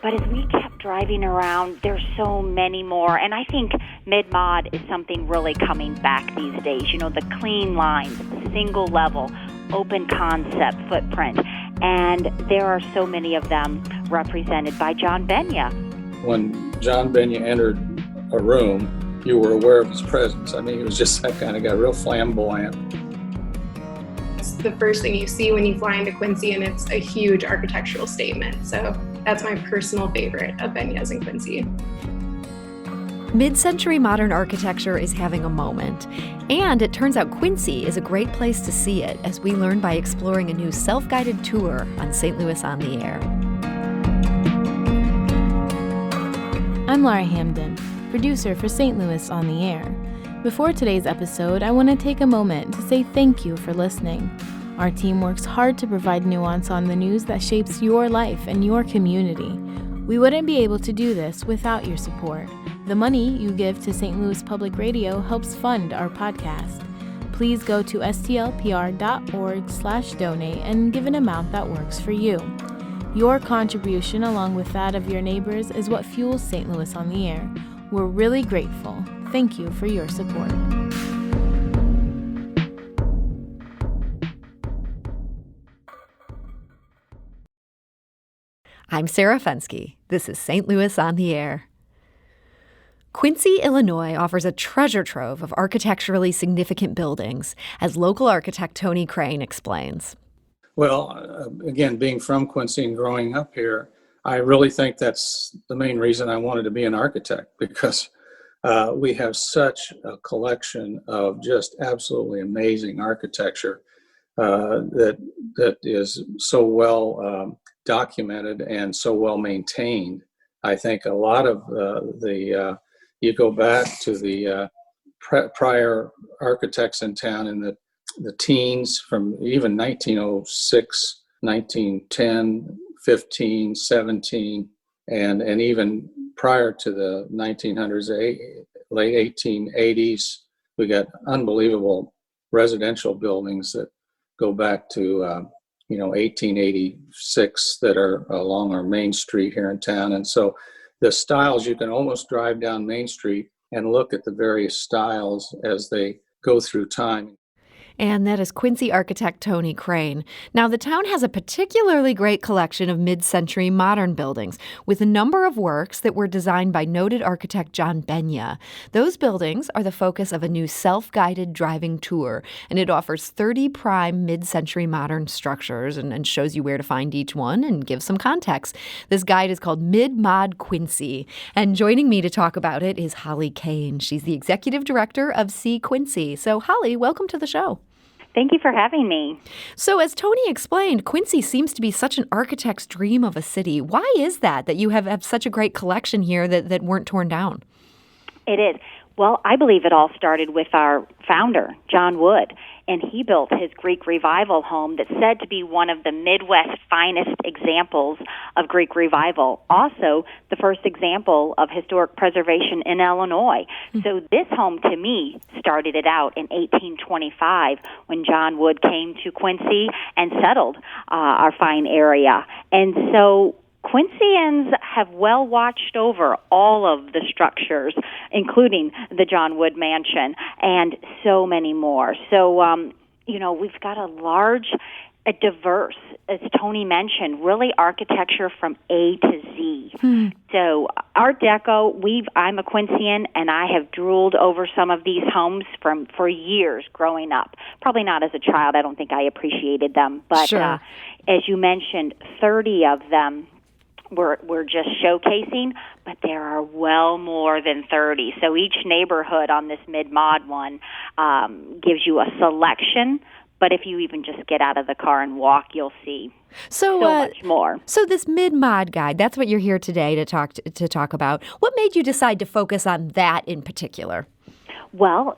But as we kept driving around, there's so many more. And I think mid-mod is something really coming back these days. You know, the clean lines, single level, open concept footprint. And there are so many of them represented by John Benya. When John Benya entered a room, you were aware of his presence. I mean, he was just that kind of guy, real flamboyant. It's the first thing you see when you fly into Quincy, and it's a huge architectural statement. So that's my personal favorite of Benya's in Quincy. Mid-century modern architecture is having a moment. And it turns out Quincy is a great place to see it, as we learn by exploring a new self-guided tour on St. Louis on the Air. I'm Laura Hamden, producer for St. Louis on the Air. Before today's episode, I want to take a moment to say thank you for listening. Our team works hard to provide nuance on the news that shapes your life and your community. We wouldn't be able to do this without your support. The money you give to St. Louis Public Radio helps fund our podcast. Please go to stlpr.org/donate and give an amount that works for you. Your contribution, along with that of your neighbors, is what fuels St. Louis on the Air. We're really grateful. Thank you for your support. I'm Sarah Fensky. This is St. Louis on the Air. Quincy, Illinois offers a treasure trove of architecturally significant buildings, as local architect Tony Crane explains. Well, again, being from Quincy and growing up here, I really think that's the main reason I wanted to be an architect, because we have such a collection of just absolutely amazing architecture that is so well documented and so well maintained. I think a lot of you go back to the prior architects in town in the teens, from even 1906, 1910, 15, 17, and even prior to the 1900s, late 1880s, we got unbelievable residential buildings that go back to 1886 that are along our main street here in town. And so the styles, you can almost drive down Main Street and look at the various styles as they go through time. And that is Quincy architect Tony Crane. Now, the town has a particularly great collection of mid-century modern buildings, with a number of works that were designed by noted architect John Benya. Those buildings are the focus of a new self-guided driving tour, and it offers 30 prime mid-century modern structures and shows you where to find each one and gives some context. This guide is called Mid-Mod Quincy, and joining me to talk about it is Holly Kane. She's the executive director of C. Quincy. So, Holly, welcome to the show. Thank you for having me. So as Tony explained, Quincy seems to be such an architect's dream of a city. Why is that you have such a great collection here that weren't torn down? It is. Well, I believe it all started with our founder, John Wood, and he built his Greek Revival home that's said to be one of the Midwest's finest examples of Greek Revival. Also, the first example of historic preservation in Illinois. So this home, to me, started it out in 1825 when John Wood came to Quincy and settled our fine area. And so Quincyans have well watched over all of the structures, including the John Wood Mansion, and so many more. So, we've got a diverse, as Tony mentioned, really architecture from A to Z. So Art Deco, I'm a Quincyan, and I have drooled over some of these homes for years growing up. Probably not as a child. I don't think I appreciated them. But sure. As you mentioned, 30 of them we're just showcasing, but there are well more than 30. So each neighborhood on this mid-mod one gives you a selection, but if you even just get out of the car and walk, you'll see so much more. So this mid-mod guide, that's what you're here today to talk about. What made you decide to focus on that in particular? Well,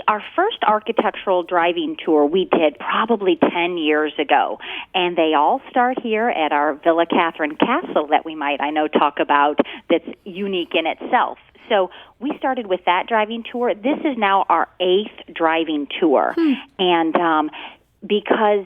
our first architectural driving tour we did probably 10 years ago, and they all start here at our Villa Catherine Castle that we might, I know, talk about, that's unique in itself. So we started with that driving tour. This is now our 8th driving tour, and because,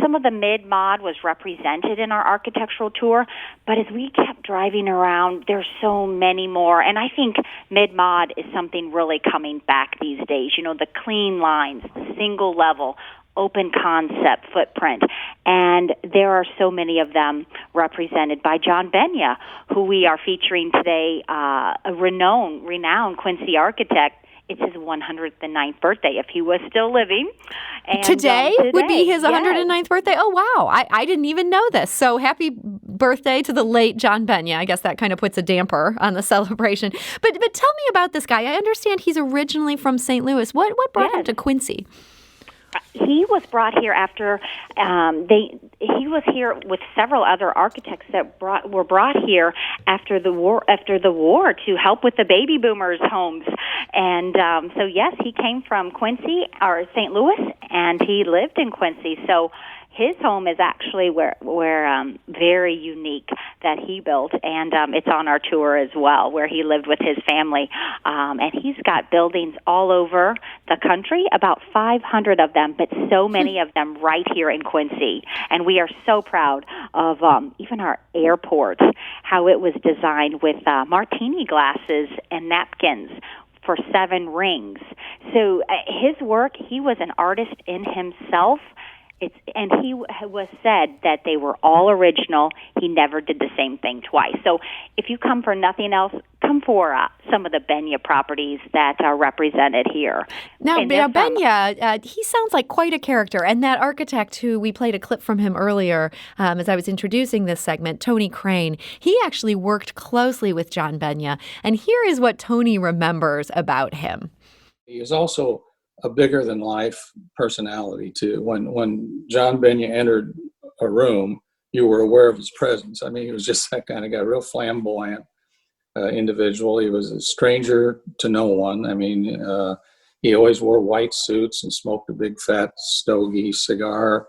some of the mid-mod was represented in our architectural tour, but as we kept driving around, there's so many more. And I think mid-mod is something really coming back these days. The clean lines, the single level, open concept footprint. And there are so many of them represented by John Benya, who we are featuring today, a renowned Quincy architect. It's his 109th birthday, if he was still living. And, today would be his 109th yes. birthday? Oh, wow. I didn't even know this. So happy birthday to the late John Benya. I guess that kind of puts a damper on the celebration. But tell me about this guy. I understand he's originally from St. Louis. What brought him to Quincy? He was brought here after he was here with several other architects that were brought here after the war to help with the baby boomers' homes. And so yes, he came from Quincy or St. Louis, and he lived in Quincy. So his home is actually where very unique that he built, and it's on our tour as well, where he lived with his family. And he's got buildings all over the country, about 500 of them, but so many of them right here in Quincy. And we are so proud of even our airport, how it was designed with martini glasses and napkins for 7 rings. So his work, he was an artist in himself. And he was said that they were all original. He never did the same thing twice. So if you come for nothing else, come for some of the Benya properties that are represented here. Now Benya, he sounds like quite a character. And that architect who we played a clip from him earlier as I was introducing this segment, Tony Crane, he actually worked closely with John Benya. And here is what Tony remembers about him. He is also a bigger-than-life personality, too. When John Benya entered a room, you were aware of his presence. I mean, he was just that kind of guy, real flamboyant individual. He was a stranger to no one. I mean, he always wore white suits and smoked a big, fat, stogie cigar.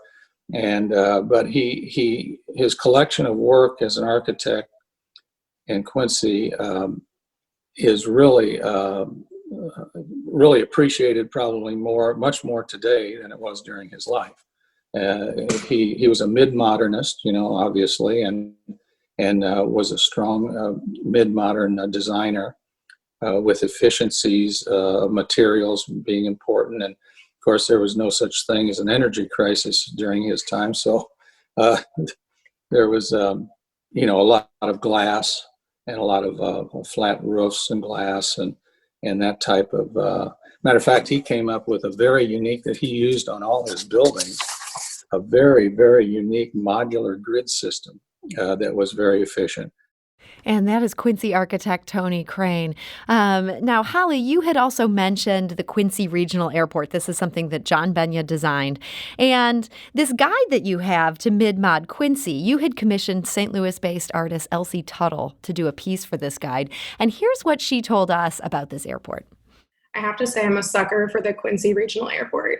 And but his collection of work as an architect in Quincy is really appreciated, probably much more today than it was during his life. He was a mid-modernist, obviously, and was a strong mid-modern designer with efficiencies of materials being important. And of course, there was no such thing as an energy crisis during his time. So there was, a lot of glass and a lot of flat roofs and glass and that type of, matter of fact, he came up with a very unique, that he used on all his buildings, a very, very unique modular grid system that was very efficient. And that is Quincy architect Tony Crane. Now, Holly, you had also mentioned the Quincy Regional Airport. This is something that John Benya designed. And this guide that you have to Mid-Mod Quincy, you had commissioned St. Louis-based artist Elsie Tuttle to do a piece for this guide. And here's what she told us about this airport. I have to say I'm a sucker for the Quincy Regional Airport.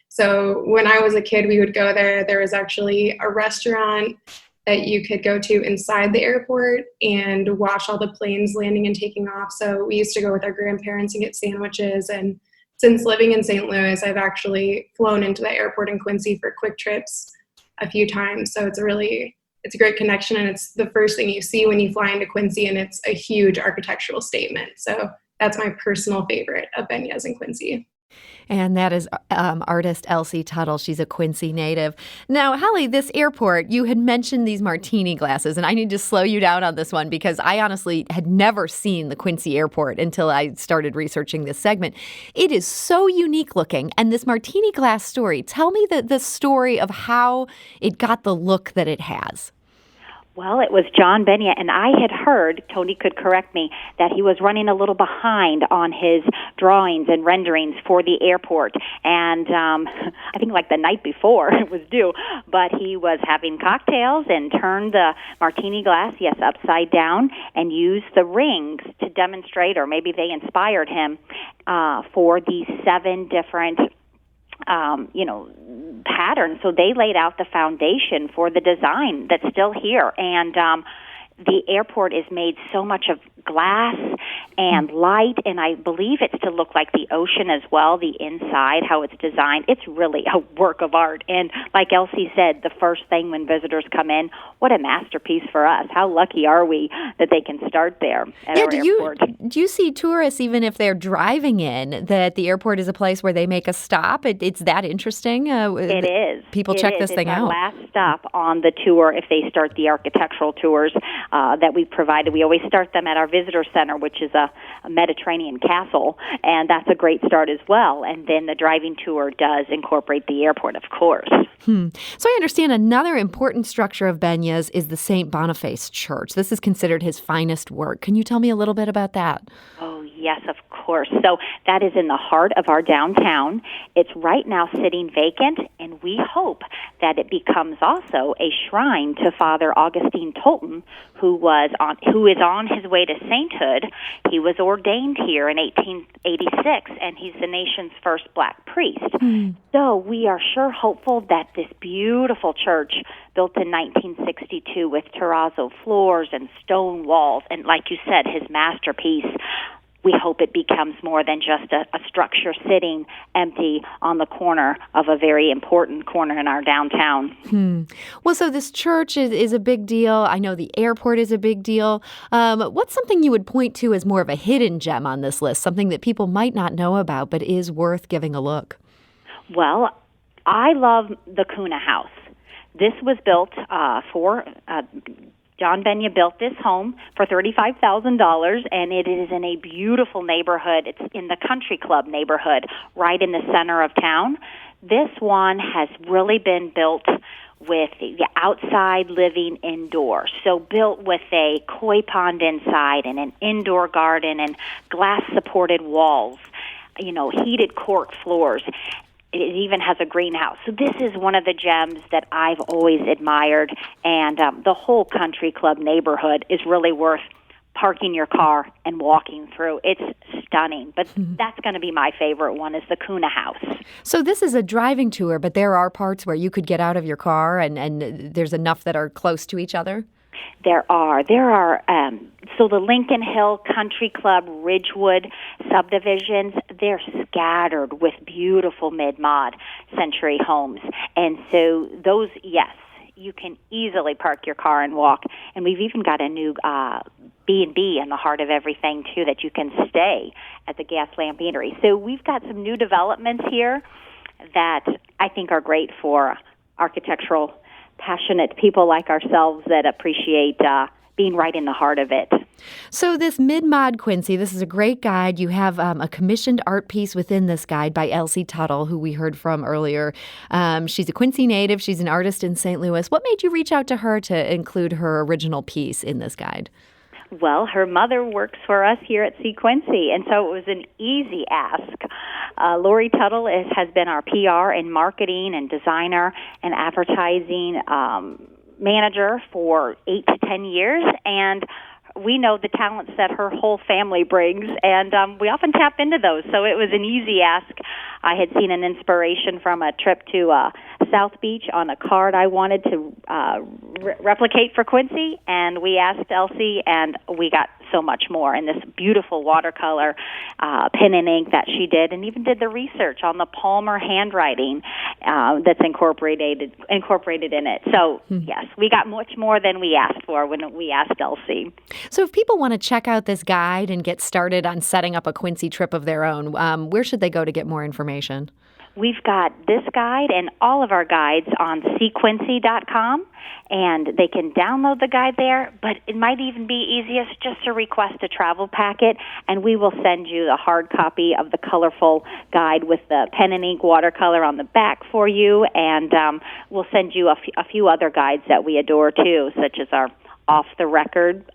So when I was a kid, we would go there. There was actually a restaurant that you could go to inside the airport and watch all the planes landing and taking off. So we used to go with our grandparents and get sandwiches. And since living in St. Louis, I've actually flown into the airport in Quincy for quick trips a few times. So it's a great connection, and it's the first thing you see when you fly into Quincy, and it's a huge architectural statement. So that's my personal favorite of Benya's in Quincy. And that is artist Elsie Tuttle. She's a Quincy native. Now, Holly, this airport, you had mentioned these martini glasses, and I need to slow you down on this one because I honestly had never seen the Quincy airport until I started researching this segment. It is so unique looking. And this martini glass story, tell me the story of how it got the look that it has. Well, it was John Benya, and I had heard, Tony could correct me, that he was running a little behind on his drawings and renderings for the airport. And I think like the night before it was due, but he was having cocktails and turned the martini glass, upside down, and used the rings to demonstrate, or maybe they inspired him, for these 7 different patterns. So they laid out the foundation for the design that's still here. And the airport is made so much of glass and light, and I believe it's to look like the ocean as well, the inside, how it's designed. It's really a work of art. And like Elsie said, the first thing when visitors come in, what a masterpiece for us. How lucky are we that they can start there at our airport. Do you see tourists, even if they're driving in, that the airport is a place where they make a stop? It's that interesting? It is. People check this thing out. It's our last stop on the tour if they start the architectural tours that we provided. We always start them at our visitor center, which is a Mediterranean castle, and that's a great start as well. And then the driving tour does incorporate the airport, of course. So I understand another important structure of Benya's is the St. Boniface Church. This is considered his finest work. Can you tell me a little bit about that? Oh, yes, of course. So that is in the heart of our downtown. It's right now sitting vacant, and we hope that it becomes also a shrine to Father Augustine Tolton, who is on his way to sainthood. He was ordained here in 1886, and he's the nation's first black priest. So we are sure hopeful that this beautiful church, built in 1962 with terrazzo floors and stone walls, and like you said, his masterpiece, we hope it becomes more than just a structure sitting empty on the corner of a very important corner in our downtown. Well, so this church is a big deal. I know the airport is a big deal. What's something you would point to as more of a hidden gem on this list, something that people might not know about but is worth giving a look? Well, I love the Kuna House. This was built for John Benya built this home for $35,000, and it is in a beautiful neighborhood. It's in the Country Club neighborhood, right in the center of town. This one has really been built with the outside living indoor. So built with a koi pond inside and an indoor garden and glass-supported walls, heated cork floors. It even has a greenhouse. So this is one of the gems that I've always admired, and the whole Country Club neighborhood is really worth parking your car and walking through. It's stunning, but that's going to be my favorite one is the Kuna House. So this is a driving tour, but there are parts where you could get out of your car, and there's enough that are close to each other? There are. So the Lincoln Hill Country Club, Ridgewood subdivisions, they're scattered with beautiful mid-mod century homes. And so those, yes, you can easily park your car and walk. And we've even got a new B&B in the heart of everything, too, that you can stay at the Gas Lamp Eatery. So we've got some new developments here that I think are great for architectural passionate people like ourselves that appreciate being right in the heart of it. So this Mid-Mod Quincy, this is a great guide. You have a commissioned art piece within this guide by Elsie Tuttle, who we heard from earlier. She's a Quincy native. She's an artist in St. Louis. What made you reach out to her to include her original piece in this guide? Well, her mother works for us here at Quincy, and so it was an easy ask. Lori Tuttle has been our PR and marketing and designer and advertising manager for 8 to 10 years, and we know the talents that her whole family brings, and we often tap into those. So it was an easy ask. I had seen an inspiration from a trip to South Beach on a card I wanted to replicate for Quincy, and we asked Elsie, and we got so much more in this beautiful watercolor pen and ink that she did, and even did the research on the Palmer handwriting that's incorporated in it. So, yes, we got much more than we asked for when we asked Elsie. So if people want to check out this guide and get started on setting up a Quincy trip of their own, where should they go to get more information? We've got this guide and all of our guides on seequincy.com, and they can download the guide there, but it might even be easiest just to request a travel packet, and we will send you the hard copy of the colorful guide with the pen and ink watercolor on the back for you, and we'll send you a few other guides that we adore, too, such as our off-the-record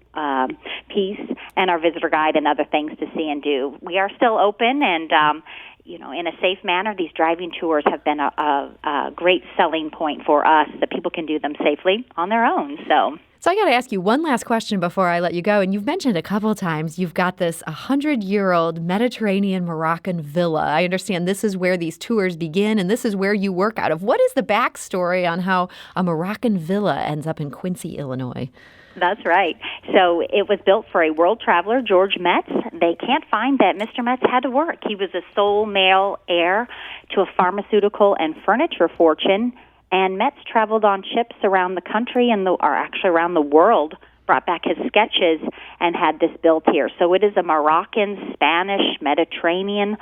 piece and our visitor guide and other things to see and do. We are still open, and in a safe manner, these driving tours have been a great selling point for us that people can do them safely on their own. So So I got to ask you one last question before I let you go. And you've mentioned a couple of times you've got this 100-year-old Mediterranean Moroccan villa. I understand this is where these tours begin and this is where you work out of. What is the backstory on how a Moroccan villa ends up in Quincy, Illinois? That's right. So it was built for a world traveler, George Metz. They can't find that Mr. Metz had to work. He was the sole male heir to a pharmaceutical and furniture fortune. And Metz traveled on ships around the country or actually around the world, brought back his sketches, and had this built here. So it is a Moroccan, Spanish, Mediterranean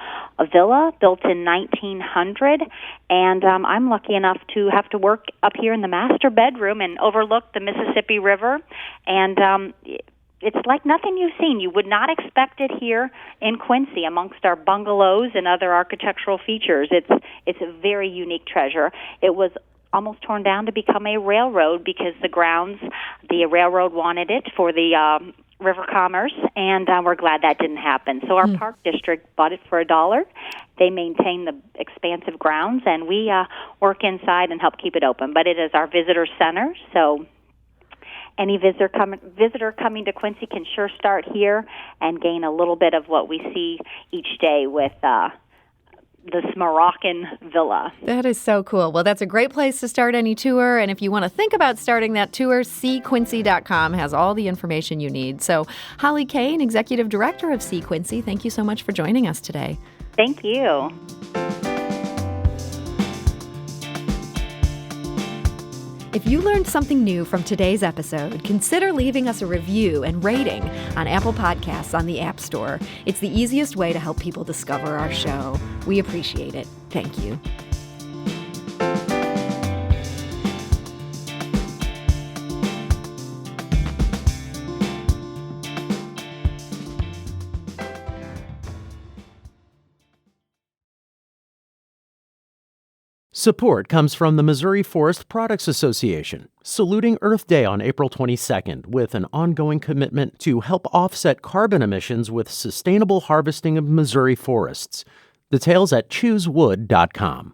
villa built in 1900. And I'm lucky enough to have to work up here in the master bedroom and overlook the Mississippi River. And it's like nothing you've seen. You would not expect it here in Quincy amongst our bungalows and other architectural features. It's a very unique treasure. It was almost torn down to become a railroad because the railroad wanted it for the river commerce, and we're glad that didn't happen. So our park district bought it for $1. They maintain the expansive grounds, and we work inside and help keep it open. But it is our visitor center, so any visitor coming to Quincy can sure start here and gain a little bit of what we see each day with this Moroccan villa. That is so cool. Well, that's a great place to start any tour. And if you want to think about starting that tour, seequincy.com has all the information you need. So Holly Kane, Executive Director of See Quincy, thank you so much for joining us today. Thank you. If you learned something new from today's episode, consider leaving us a review and rating on Apple Podcasts on the App Store. It's the easiest way to help people discover our show. We appreciate it. Thank you. Support comes from the Missouri Forest Products Association, saluting Earth Day on April 22nd with an ongoing commitment to help offset carbon emissions with sustainable harvesting of Missouri forests. Details at choosewood.com.